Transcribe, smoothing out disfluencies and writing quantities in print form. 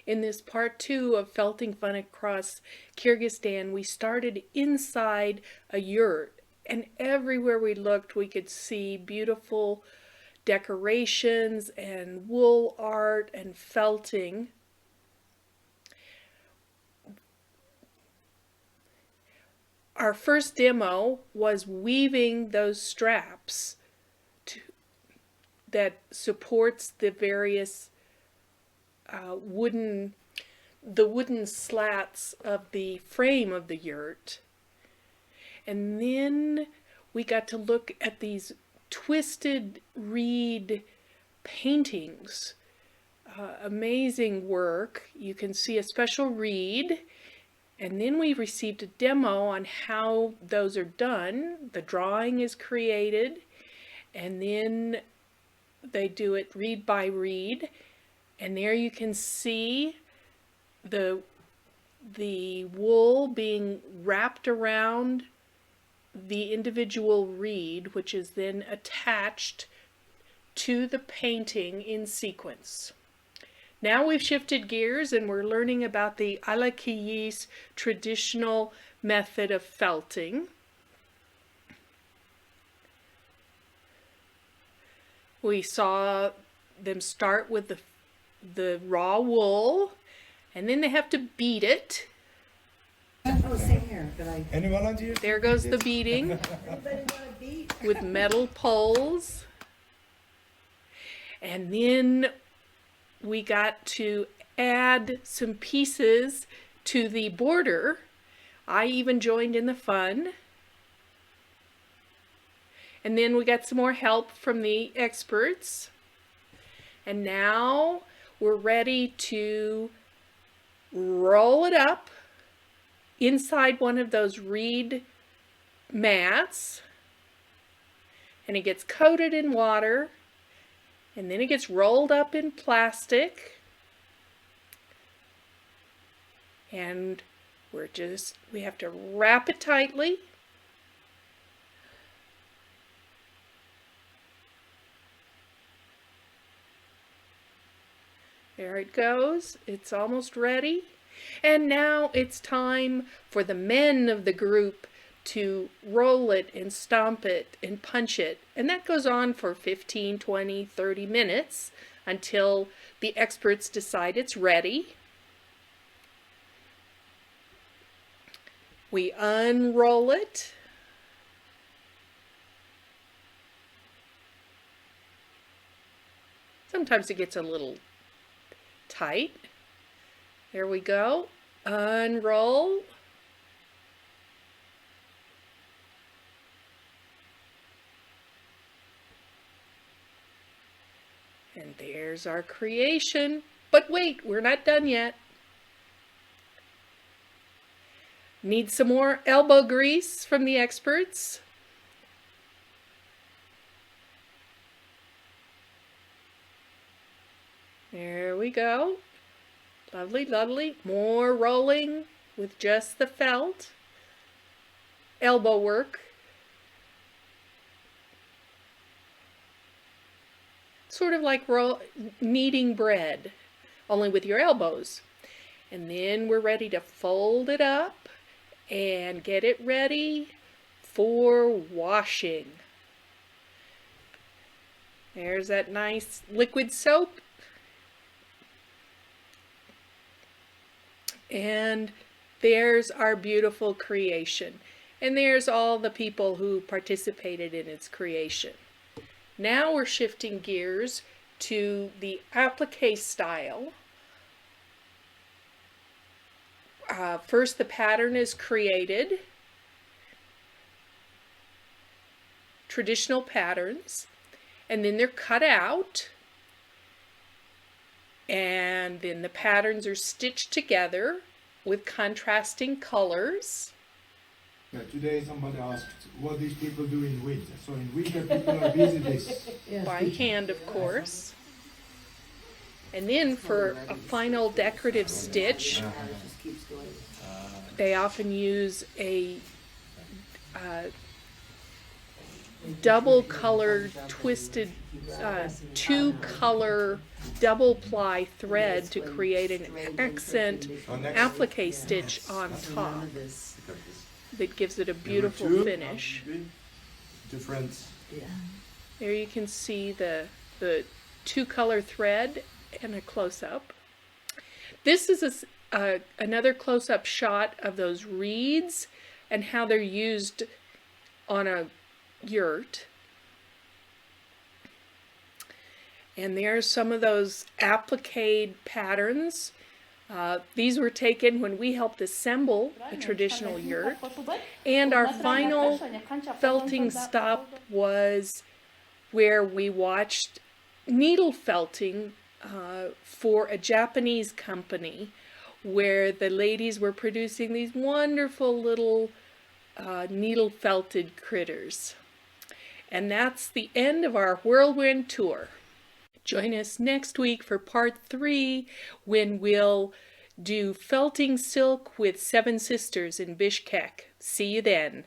In this part 2 of Felting Fun Across Kyrgyzstan, we started inside a yurt, and everywhere we looked we could see beautiful decorations and wool art and felting. Our first demo was weaving those straps that supports the various wooden slats of the frame of the yurt. And then we got to look at these twisted reed paintings. Amazing work. You can see a special reed. And then we received a demo on how those are done. The drawing is created, and then they do it reed by reed. And there you can see the wool being wrapped around the individual reed, which is then attached to the painting in sequence. Now we've shifted gears and we're learning about the Kyrgyz traditional method of felting. We saw them start with the raw wool, and then they have to beat it. Oh, same here, but Any volunteers? There goes the beating with metal poles. And then we got to add some pieces to the border. I even joined in the fun. And then we got some more help from the experts. And now we're ready to roll it up inside one of those reed mats. And it gets coated in water. And then it gets rolled up in plastic. And we have to wrap it tightly. There it goes. It's almost ready. And now it's time for the men of the group to roll it and stomp it and punch it. And that goes on for 15, 20, 30 minutes until the experts decide it's ready. We unroll it. Sometimes it gets a little tight. There we go. Unroll. And there's our creation. But wait, we're not done yet. Need some more elbow grease from the experts. There we go. Lovely, lovely. More rolling with just the felt. Elbow work. Sort of like kneading bread, only with your elbows. And then we're ready to fold it up and get it ready for washing. There's that nice liquid soap. And there's our beautiful creation. And there's all the people who participated in its creation. Now we're shifting gears to the applique style. First the pattern is created. Traditional patterns. And then they're cut out. And then the patterns are stitched together with contrasting colors. Yeah, today somebody asked what these people do in winter. So in winter people are busy this. By hand, of course. And then for a final decorative stitch, they often use a double color twisted, two color double ply thread to create an accent applique stitch on top that gives it a beautiful finish. Different. There you can see the two color thread and a close-up. This is another close-up shot of those reeds and how they're used on a yurt. And there's some of those applique patterns. These were taken when we helped assemble a traditional yurt. And our final felting stop was where we watched needle felting for a Japanese company, where the ladies were producing these wonderful little needle felted critters. And that's the end of our whirlwind tour. Join us next week for part 3, when we'll do felting silk with 7 sisters in Bishkek. See you then.